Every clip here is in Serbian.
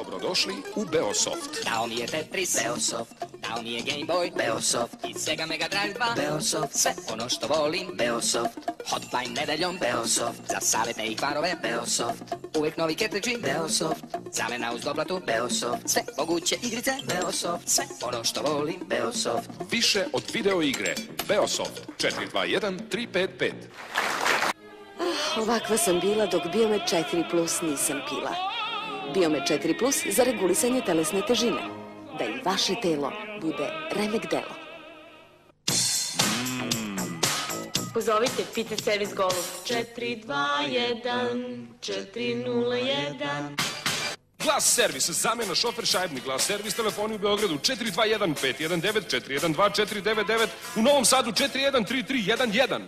Dobrodošli u Beosoft. Dao mi je Tetris, Beosoft. Dao mi je Game Boy, Beosoft. I Sega Mega Drive 2, Beosoft. Sve ono što volim, Beosoft. Hotline nedeljom, Beosoft. Za savete i kvarove, Beosoft. Uvijek novi cartridge, Beosoft. Zamena uz doplatu, Beosoft. Sve moguće igrice, Beosoft. Sve ono što volim, Beosoft. Više od video igre. Beosoft 421 355. Ovakva sam bila dok Biomet 4+ nisam pila. Biomet 4+ za regulisanje telesne težine. Da i vaše telo bude remek delo. Pozovite Pita Servis Golub 421 401. Glas servis, zamjena šofer šajbni. Glas servis, telefoni u Beogradu 421 519 412 499. U Novom Sadu 413311.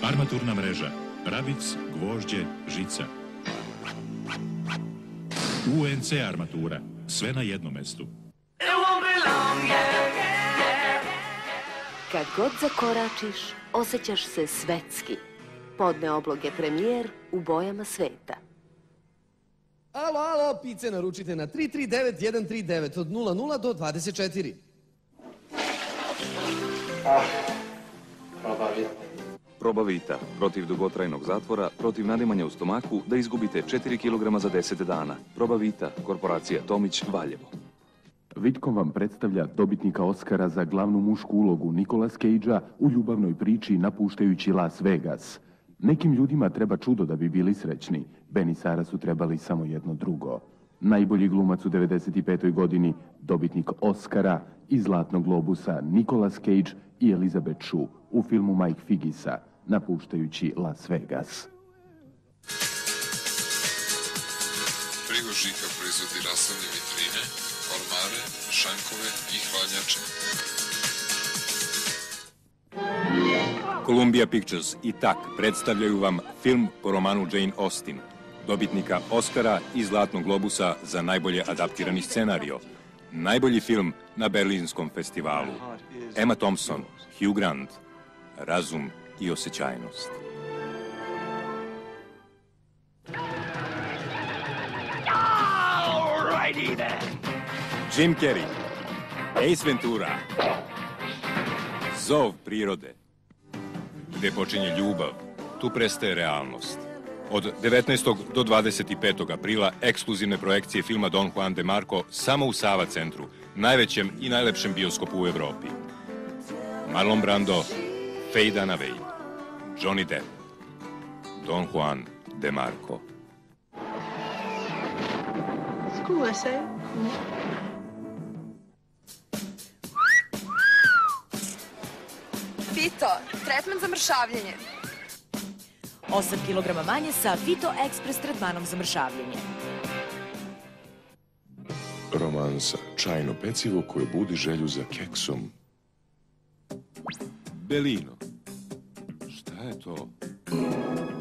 Armaturna mreža. Rabic, gvožđe, žica. UNC armatura. Sve na jednom mestu. Kad god zakoračiš, osjećaš se svetski. Podne obloge premijer u bojama sveta. Alo, pice naručite na 339139 od 00 do 24. Probavita, protiv dugotrajnog zatvora, protiv nadimanja u stomaku, da izgubite 4 kg za 10 dana. Probavita, korporacija Tomić, Valjevo. Vidkom vam predstavlja dobitnika Oscara za glavnu mušku ulogu Nicolas Cagea u ljubavnoj priči napuštajući Las Vegas. Nekim ljudima treba čudo da bi bili srećni. Ben i Sara su trebali samo jedno drugo. Najbolji glumac u 95. godini, dobitnik Oscara i Zlatnog globusa Nicolas Cage i Elizabeth Shue u filmu Mike Figgisa, napuštajući Las Vegas. Prigo Žika proizvodi rasladne vitrine, ormare, šankove i hladnjače. Columbia Pictures i TAK predstavljaju vam film po romanu Jane Austen, dobitnika Oscara i Zlatnog globusa za najbolje adaptirani scenario. Najbolji film na Berlinskom festivalu. Emma Thompson, Hugh Grant, Razum i osjećajnost. Jim Carrey, Ace Ventura, Zov prirode. Gde počinje ljubav, tu prestaje realnost. Od 19. do 25. aprila ekskluzivne projekcije filma Don Juan de Marco samo u Sava centru, najvećem i najlepšem bioskopu u Evropi. Marlon Brando, Faye Dunaway, Johnny Depp, Don Juan de Marco. Skuva se. Fito, tretman za mršavljenje. 8 kg manje sa Fito Express tretmanom za mršavljenje. Romansa, čajno pecivo koje budi želju za keksom. Belino. Šta je to?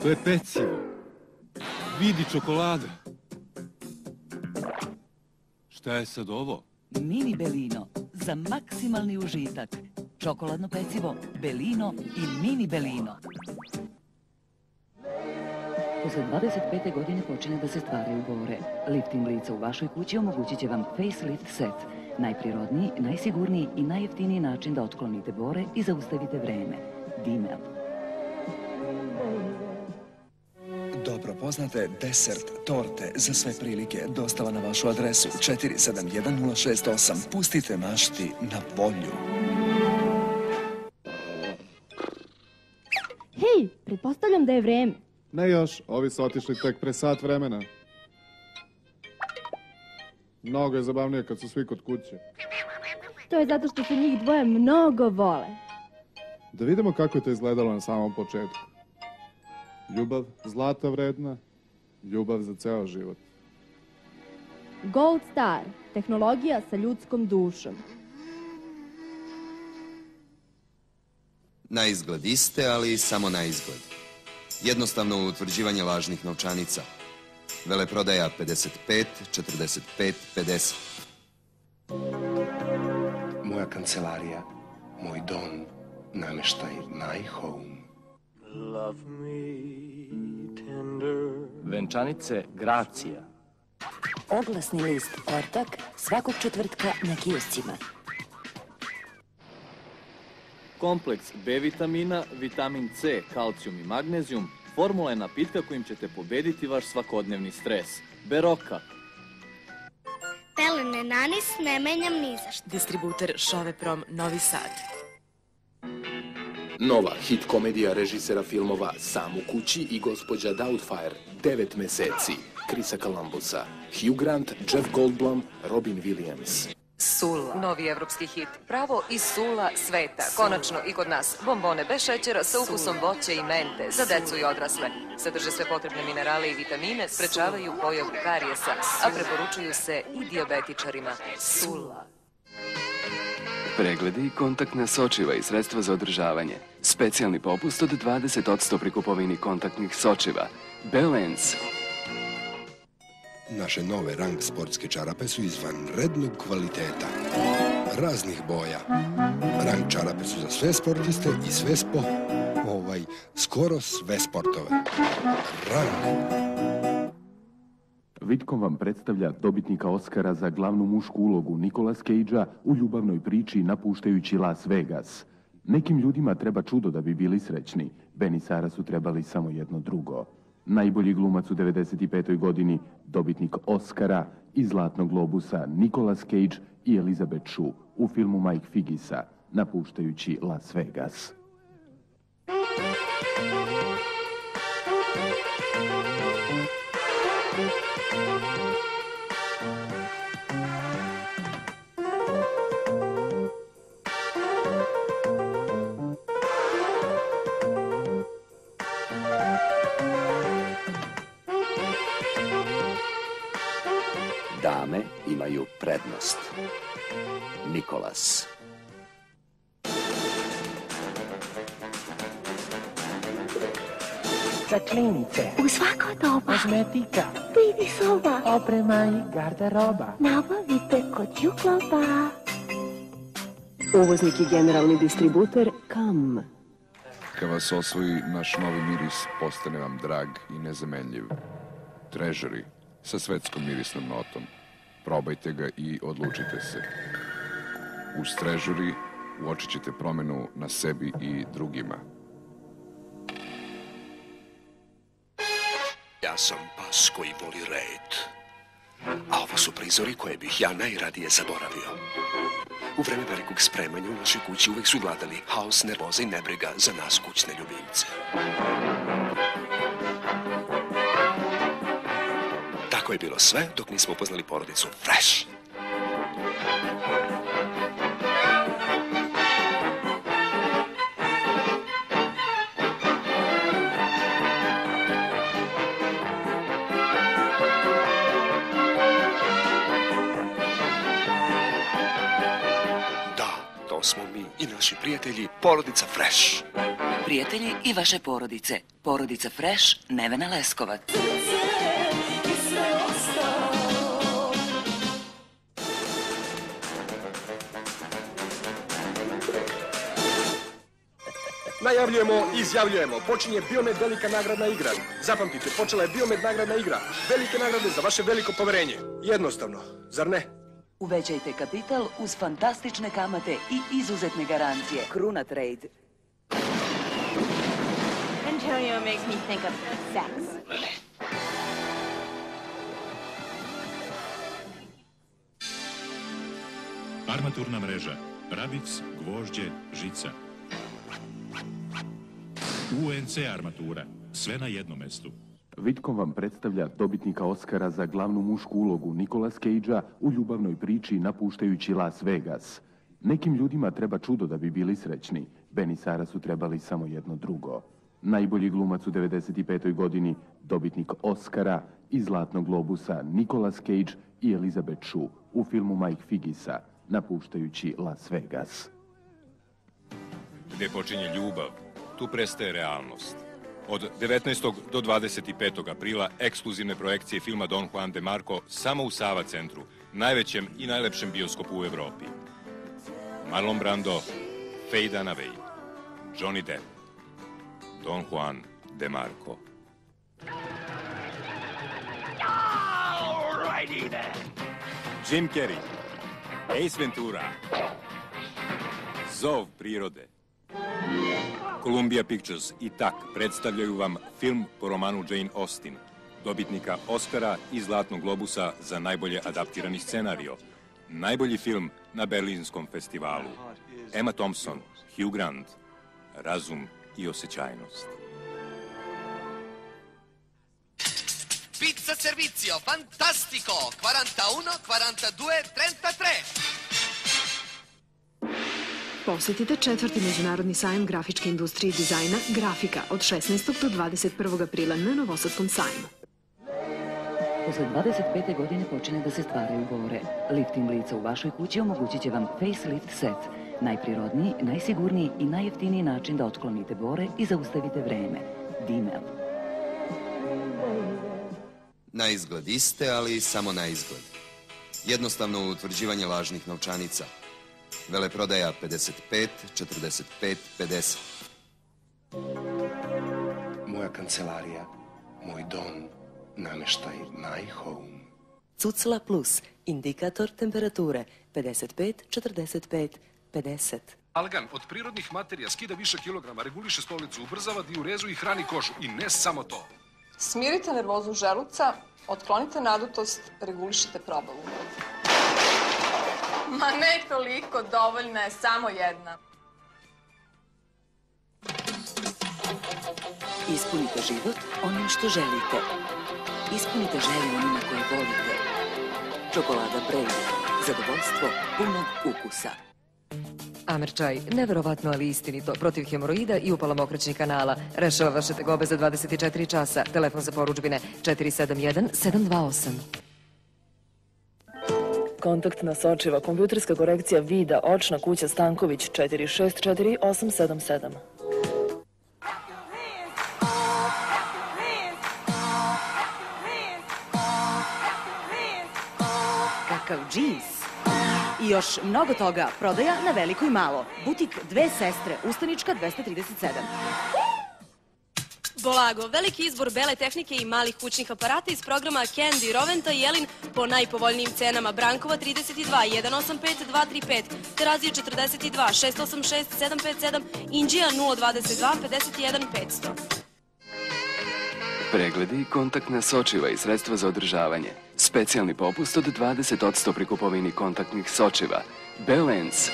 To je pecivo. Vidi čokolada. Šta je sad ovo? Mini Belino za maksimalni užitak. Čokoladno pecivo, Belino i Mini Belino. Posle 25. godine počinje da se stvaraju bore. Lifting lica u vašoj kući omogućit će vam facelift set. Najprirodniji, najsigurniji i najjeftiniji način da otklonite bore i zaustavite vreme. Dimel. Dobro poznate desert, torte za sve prilike. Dostava na vašu adresu 471068. Pustite mašti na volju. Hej, pretpostavljam da je vreme. Ne još, ovi su otišli tek pre sat vremena. Mnogo je zabavnije kad su svi kod kuće. To je zato što se njih dvoje mnogo vole. Da vidimo kako je to izgledalo na samom početku. Ljubav zlata vredna, ljubav za ceo život. Gold Star, tehnologija sa ljudskom dušom. Na izgled iste, ali samo na izgled. Jednostavno utvrđivanje lažnih novčanica. Veleprodaja 55 45 50. moja kancelarija, moj dom, nameštaj my home. Venčanice Gracija. Oglasni list Ortak svakog četvrtka na kioscima. Kompleks B vitamina, vitamin C, kalcijum i magnezijum, formula je napitka kojim ćete pobediti vaš svakodnevni stres. Beroka. Pelene Nanis ne menjam ni za što. Distributer Šoveprom Novi Sad. Nova hit komedija režisera filmova Sam u kući i Gospođa Doubtfire, 9 meseci, Chrisa Columbusa, Hugh Grant, Jeff Goldblum, Robin Williams. Sula, novi evropski hit. Pravo iz Sula sveta. Konačno i kod nas. Bombone bez šećera sa ukusom voća i mente. Za decu i odrasle. Sadrže sve potrebne minerale i vitamine, sprečavaju pojavu karijesa, a preporučuju se i dijabetičarima. Sula. Pregledi, kontaktna sočiva i sredstva za održavanje. Specijalni popust od 20% pri kupovini kontaktnih sočiva. Balance. Naše nove Rang sportske čarape su izvanrednog kvaliteta. Raznih boja. Rang čarape su za sve sportiste i sve skoro sve sportove. Rang. Vidkom vam predstavlja dobitnika Oscara za glavnu mušku ulogu Nicolas Cagea u ljubavnoj priči napuštajući Las Vegas. Nekim ljudima treba čudo da bi bili srećni. Ben i Sara su trebali samo jedno drugo. Najbolji glumac u 95. godini, dobitnik Oscara i Zlatnog globusa Nicolas Cage i Elizabeth Shue u filmu Mike Figgisa, napuštajući Las Vegas. Dame imaju prednost. Nikolas. Za klinice. U svako doba. Kozmetika. Vidi soba. Oprema i garderoba. Nabavite kod Juglova. Uvoznik i generalni distributer KAM. Kad vas osvoji, naš novi miris postane vam drag i nezamenljiv. Treasury sa svetskom mirisnom notom. Probajte ga i odlučite se. Uz Treasury uočit ćete promenu na sebi i drugima. Ja sam pas koji voli red. A ovo su prizori koje bih ja najradije zaboravio. U vreme velikog spremanja u našoj kući uvek su vladali haos, nervoza i nebriga za nas kućne ljubimce. Tako je bilo sve dok nismo upoznali porodicu Fresh. To smo mi i naši prijatelji, porodica Fresh. Prijatelji i vaše porodice. Porodica Fresh, Nevena Leskovac. Najavljujemo, izjavljujemo. Počinje Biomed velika nagradna igra. Zapamtite, počela je Biomed nagradna igra. Velike nagrade za vaše veliko poverenje. Jednostavno, zar ne? Uvećajte kapital uz fantastične kamate i izuzetne garancije. Kruna Trade. Antonio makes me think of sex. Armaturna mreža. Rabic, gvožđe, žica. UNC armatura. Sve na jednom mestu. Vidkom vam predstavlja dobitnika Oscara za glavnu mušku ulogu Nicolas Cagea u ljubavnoj priči napuštajući Las Vegas. Nekim ljudima treba čudo da bi bili srećni. Ben i Sara su trebali samo jedno drugo. Najbolji glumac u 95. godini, dobitnik Oscara i Zlatnog globusa Nicolas Cage i Elizabeth Shue u filmu Mike Figgisa, napuštajući Las Vegas. Gde počinje ljubav, tu prestaje realnost. Od 19. do 25. aprila ekskluzivne projekcije filma Don Juan de Marco samo u Sava centru, najvećem i najlepšem bioskopu u Evropi. Marlon Brando, Faye Dunaway, Johnny Depp, Don Juan de Marco. Jim Carrey, Ace Ventura, Zov prirode. Columbia Pictures i TAK predstavljaju vam film po romanu Jane Austen, dobitnika Oscara i Zlatnog globusa za najbolje adaptirani scenario. Najbolji film na Berlinskom festivalu. Emma Thompson, Hugh Grant, Razum i osjećajnost. Pizza servizio, fantastico! 41, 42, 33! Posjetite 4. Međunarodni sajam grafičke industrije i dizajna Grafika od 16. do 21. aprila na Novosadskom sajmu. Posle 25. godine počine da se stvaraju bore. Lifting lica u vašoj kući omogućit će vam facelift set. Najprirodniji, najsigurniji i najjeftiniji način da otklonite bore i zaustavite vreme. Dimel. Na izgled iste, ali samo na izgled. Jednostavno utvrđivanje lažnih novčanica. Veleprodaja 55, 45, 50. Moja kancelarija, moj dom, nameštaj My Home. Cucla Plus, indikator temperature 55, 45, 50. Algan od prirodnih materija skida više kilograma, reguliše stolicu, ubrzava diurezu i hrani kožu. I ne samo to. Smirite nervozu želuca, otklonite nadutost, regulišite probavu. Ma ne toliko, dovoljna je samo jedna. Ispunite život onim što želite. Ispunite želje onima koje volite. Čokolada Braille. Zadovoljstvo punog ukusa. Amerčaj, neverovatno ali istinito, protiv hemoroida i upala mokraćnih kanala. Rešava vaše tegobe za 24 časa. Telefon za poručbine 471 728. Kontaktna sočiva, kompjuterska korekcija vida, očna kuća Stanković 464 877. Kakav džins. I još mnogo toga. Prodaja na veliko i malo. Butik Dve sestre, Ustanička 237. Bolago, veliki izbor bele tehnike i malih kućnih aparata iz programa Candy, Roventa i Jelin po najpovoljnijim cenama. Brankova 32, 185, 235, Terazije 42, 686, 757, Inđija 022, 51, 500. Pregledi, kontaktna sočiva i sredstva za održavanje. Specijalni popust od 20% pri kupovini kontaktnih sočiva. Beolens.